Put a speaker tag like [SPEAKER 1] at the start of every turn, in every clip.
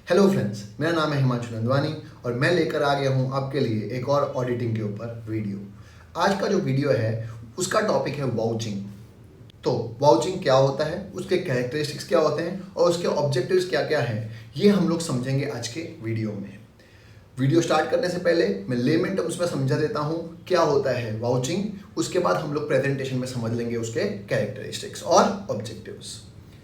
[SPEAKER 1] Hello friends, मेरा नाम है हिमांशु नंदवानी और मैं लेकर आ गया हूँ आपके लिए एक और ऑडिटिंग के ऊपर वीडियो। आज का जो वीडियो है उसका टॉपिक है वाउचिंग। तो वाउचिंग क्या होता है, उसके कैरेक्टरिस्टिक्स क्या होते हैं और उसके ऑब्जेक्टिव्स क्या क्या हैं, ये हम लोग समझेंगे आज के वीडियो में। वीडियो स्टार्ट करने से पहले मैं लेमन टर्म्स में समझा देता हूँ क्या होता है वाउचिंग। उसके बाद हम लोग प्रेजेंटेशन में समझ लेंगे उसके कैरेक्टरिस्टिक्स और ऑब्जेक्टिव्स।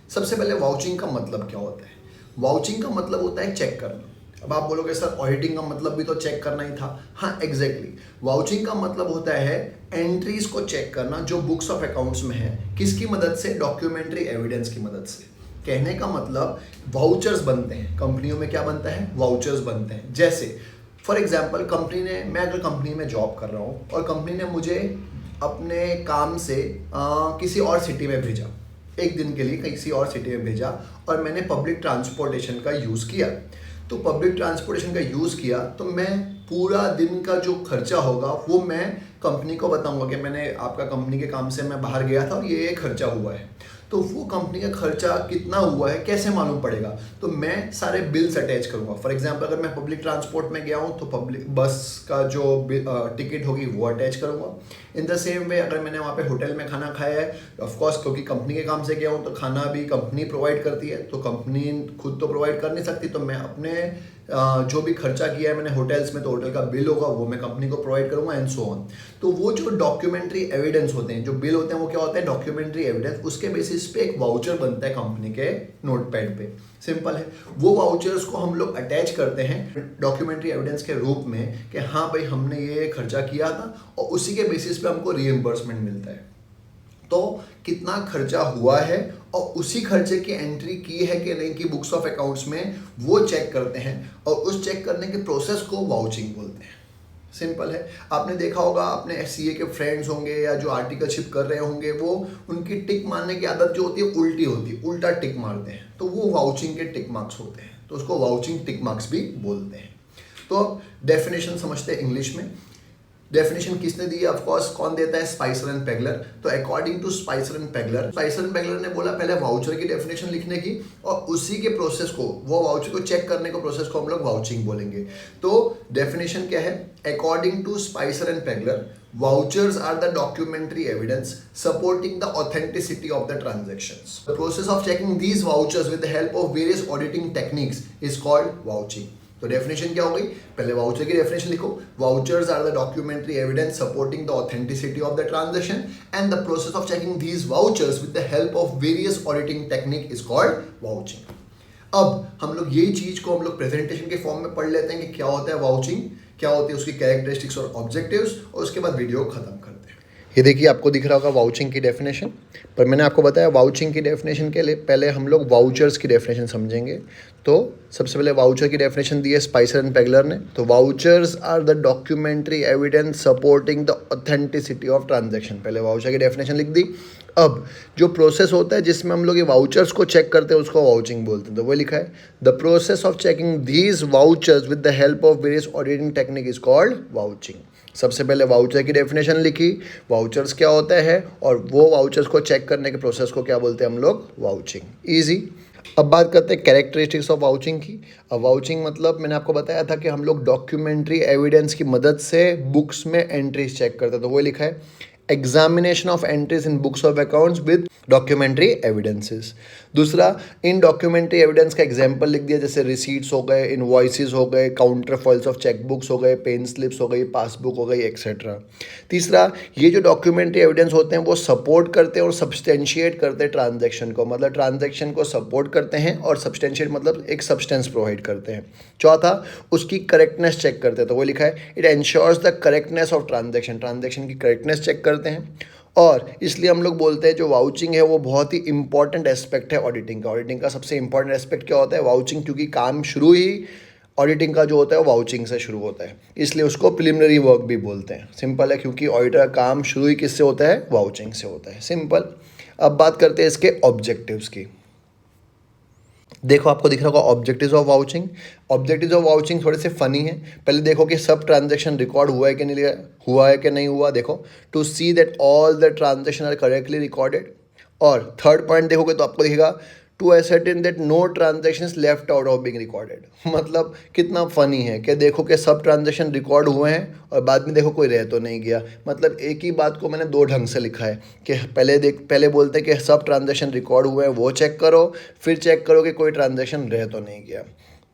[SPEAKER 1] सबसे पहले वाउचिंग का मतलब क्या होता है। वाउचिंग का मतलब होता है चेक करना। अब आप बोलोगे सर ऑडिटिंग का मतलब भी तो चेक करना ही था। हाँ, एग्जैक्टली। वाउचिंग का मतलब होता है एंट्रीज को चेक करना जो बुक्स ऑफ अकाउंट्स में है। किसकी मदद से? डॉक्यूमेंट्री एविडेंस की मदद से। कहने का मतलब वाउचर्स बनते हैं कंपनियों में। क्या बनता है? वाउचर्स बनते हैं। जैसे फॉर एग्जाम्पल मैं अगर कंपनी में जॉब कर रहा हूँ और कंपनी ने मुझे अपने काम से किसी और सिटी में भेजा, एक दिन के लिए किसी और सिटी में भेजा और मैंने पब्लिक ट्रांसपोर्टेशन का यूज़ किया। तो पब्लिक ट्रांसपोर्टेशन का यूज़ किया तो मैं पूरा दिन का जो खर्चा होगा वो मैं कंपनी को बताऊंगा कि मैंने आपका कंपनी के काम से मैं बाहर गया था और ये खर्चा हुआ है। तो वो कंपनी का खर्चा कितना हुआ है कैसे मालूम पड़ेगा? तो मैं सारे बिल्स अटैच करूंगा। फॉर एग्जांपल अगर मैं पब्लिक ट्रांसपोर्ट में गया हूँ तो पब्लिक बस का जो टिकट होगी वो अटैच करूंगा। इन द सेम वे अगर मैंने वहाँ पे होटल में खाना खाया है, ऑफकोर्स क्योंकि कंपनी के काम से गया हूँ तो खाना भी कंपनी प्रोवाइड करती है, तो कंपनी खुद तो प्रोवाइड कर नहीं सकती, तो मैं अपने जो भी खर्चा किया है मैंने होटल्स में तो होटल का बिल होगा वो मैं कंपनी को प्रोवाइड करूंगा एंड सो ऑन। तो वो जो डॉक्यूमेंट्री एविडेंस होते हैं, जो बिल होते हैं, वो क्या होता है? Documentary evidence. उसके बेसिस पे एक वाउचर बनता है कंपनी के नोटपैड पे। सिंपल है। वो वाउचर्स को हम लोग अटैच करते हैं डॉक्यूमेंट्री एविडेंस के रूप में कि हाँ भाई हमने ये खर्चा किया था और उसी के बेसिस पे हमको रीइंबर्समेंट मिलता है। तो कितना खर्चा हुआ है और उसी खर्चे की एंट्री की है कि नहीं की बुक्स ऑफ अकाउंट्स में, वो चेक करते हैं और उस चेक करने के प्रोसेस को वाउचिंग बोलते हैं। सिंपल है। आपने देखा होगा, अपने सीए के फ्रेंड्स होंगे या जो आर्टिकलशिप कर रहे होंगे, वो उनकी टिक मारने की आदत जो होती है उल्टी होती है, उल्टा टिक मारते हैं, तो वो वाउचिंग के टिक मार्क्स होते हैं। तो उसको वाउचिंग टिक मार्क्स भी बोलते हैं। तो डेफिनेशन समझते हैं इंग्लिश में। डेफिनेशन किसने दी है? ऑफ कोर्स कौन देता है? Spicer and Pegler. तो according to Spicer and Pegler ने बोला पहले वाउचर की डेफिनेशन लिखने की और उसी के प्रोसेस को, वो वाउचर को चेक करने को प्रोसेस को हम लोग वाउचिंग बोलेंगे। तो डेफिनेशन क्या है? According to Spicer and Pegler, vouchers are the documentary evidence supporting the authenticity of the transactions. The process of checking these vouchers with the help of various auditing techniques is called vouching. तो definition क्या हो गई? पहले voucher की definition लिखो। Vouchers are the documentary evidence supporting the authenticity of the transaction and the process of checking these vouchers with the help of various auditing technique is called vouching. अब हम लोग ये चीज को हम लोग प्रेजेंटेशन के फॉर्म में पढ़ लेते हैं कि क्या होता है वाउचिंग, क्या होती है उसकी कैरेक्टरिस्टिक्स और ऑब्जेक्टिव्स, और उसके बाद वीडियो खत्म करते हैं। ये देखिए, आपको दिख रहा होगा वाउचिंग की डेफिनेशन, पर मैंने आपको बताया वाउचिंग की डेफिनेशन के लिए पहले हम लोग वाउचर्स की डेफिनेशन समझेंगे। तो सबसे पहले वाउचर की डेफिनेशन दी है स्पाइसर एंड पेगलर ने। तो vouchers are the documentary evidence supporting the authenticity of transaction. पहले वाउचर की डेफिनेशन लिख दी। अब जो प्रोसेस होता है जिसमें हम लोग ये वाउचर्स को चेक करते हैं उसको वाउचिंग बोलते हैं। तो वो लिखा है the process of checking these vouchers with the help of various auditing technique is called vouching. सबसे पहले वाउचर की डेफिनेशन लिखी, वाउचर्स क्या होता है और वो वाउचर्स को चेक करने के प्रोसेस को क्या बोलते हैं हम लोग? वाउचिंग। ईजी। अब बात करते हैं कैरेक्टरिस्टिक्स ऑफ वाउचिंग की। अब वाउचिंग मतलब मैंने आपको बताया था कि हम लोग डॉक्यूमेंट्री एविडेंस की मदद से बुक्स में एंट्रीज चेक करते हैं। तो वो लिखा है examination of entries in books of accounts with documentary evidences. दूसरा, इन डॉक्यूमेंट्री एविडेंस का एग्जाम्पल लिख दिया, जैसे रिसीट्स हो गए, इनवॉइसेस हो गए, counter foils of cheque books हो गए, पेन स्लिप्स हो गई, पासबुक हो गई, एक्सेट्रा। तीसरा, ये जो डॉक्यूमेंट्री एविडेंस होते हैं वो सपोर्ट करते हैं और सब्सटेंशिएट करते हैं ट्रांजैक्शन को, मतलब ट्रांजैक्शन को सपोर्ट करते हैं और सब्सटेंशिएट मतलब एक सब्सटेंस प्रोवाइड करते हैं। चौथा, उसकी करेक्टनेस चेक करते हैं। तो वो लिखा है it ensures the correctness of transaction, transaction की करेक्टनेस चेक करते हैं। और इसलिए हम लोग बोलते हैं जो वाउचिंग है वो बहुत ही इंपॉर्टेंट एस्पेक्ट है ऑडिटिंग का। ऑडिटिंग का सबसे इंपॉर्टेंट एस्पेक्ट क्या होता है? वाउचिंग, क्योंकि काम शुरू ही ऑडिटिंग का जो होता है वो वाउचिंग से शुरू होता है, इसलिए उसको प्रिलिमिनरी वर्क भी बोलते हैं। सिंपल है, क्योंकि ऑडिटर का काम शुरू ही किससे होता है? वाउचिंग से होता है। सिंपल। अब बात करते हैं इसके ऑब्जेक्टिव्स की। देखो, आपको दिख रहा होगा objectives of vouching. Objectives of vouching थोड़े से फनी है। पहले देखो कि सब ट्रांजैक्शन रिकॉर्ड हुआ है कि नहीं हुआ है कि नहीं हुआ। देखो, to see that all the transaction are correctly recorded. और थर्ड पॉइंट देखोगे तो आपको दिखेगा टू ascertain that no transactions left out of being recorded। मतलब कितना फनी है कि देखो कि सब ट्रांजेक्शन रिकॉर्ड हुए हैं और बाद में देखो कोई रह तो नहीं गया। मतलब एक ही बात को मैंने दो ढंग से लिखा है कि पहले बोलते हैं कि सब ट्रांजेक्शन रिकॉर्ड हुए हैं वो चेक करो, फिर चेक करो कि कोई ट्रांजेक्शन रह तो नहीं गया।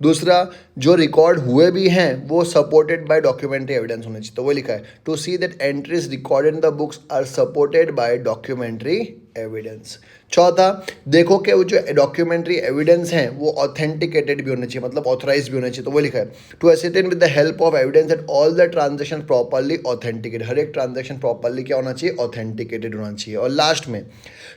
[SPEAKER 1] दूसरा, जो रिकॉर्ड हुए भी हैं वो सपोर्टेड बाय डॉक्यूमेंट्री एविडेंस होना चाहिए, तो वो लिखा है to see that entries recorded in the books are supported by documentary evidence. चौथा, देखो कि वो जो डॉक्यूमेंट्री एविडेंस हैं वो ऑथेंटिकेटेड भी होने चाहिए, मतलब ऑथराइज भी होने चाहिए, तो वो लिखा है to ascertain with the help of evidence that all the transaction properly authenticated. हर एक ट्रांजेक्शन प्रॉपर्ली क्या होना चाहिए, ऑथेंटिकेटेड होना चाहिए। और लास्ट में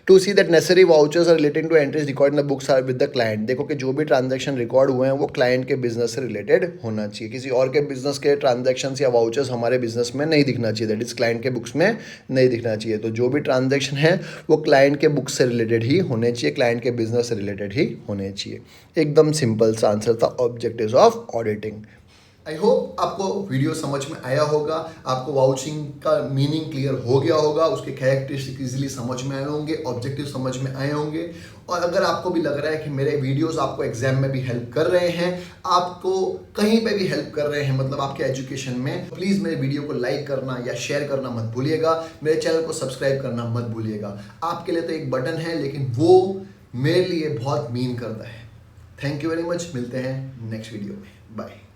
[SPEAKER 1] to see that necessary vouchers are relating to entries record in the books are with the client. देखो कि जो भी ट्रांजेक्शन रिकॉर्ड हुए हैं वो क्लाइंट के बिजनेस से रिलेटेड होना चाहिए, किसी और के बिजनेस के ट्रांजेक्शन या वाउचर्स हमारे बिजनेस में नहीं दिखना चाहिए, दैट इज क्लाइंट के बुक्स में नहीं दिखना चाहिए। तो जो भी ट्रांजेक्शन है वो क्लाइंट के बुक्स से रिलेटेड ही होने चाहिए, क्लाइंट के बिजनेस से रिलेटेड ही होने चाहिए। एकदम सिंपल सा आंसर था objectives of auditing. I hope आपको वीडियो समझ में आया होगा, आपको वाउचिंग का मीनिंग क्लियर हो गया होगा, उसके कैरेक्टरिस्टिक इजीली समझ में आए होंगे, ऑब्जेक्टिव समझ में आए होंगे। और अगर आपको भी लग रहा है कि मेरे वीडियोस आपको एग्जाम में भी हेल्प कर रहे हैं, आपको कहीं पे भी हेल्प कर रहे हैं, मतलब आपके एजुकेशन में, प्लीज़ मेरे वीडियो को लाइक करना या शेयर करना मत भूलिएगा, मेरे चैनल को सब्सक्राइब करना मत भूलिएगा। आपके लिए तो एक बटन है लेकिन वो मेरे लिए बहुत मीन करता है। थैंक यू वेरी मच, मिलते हैं नेक्स्ट वीडियो में, बाय।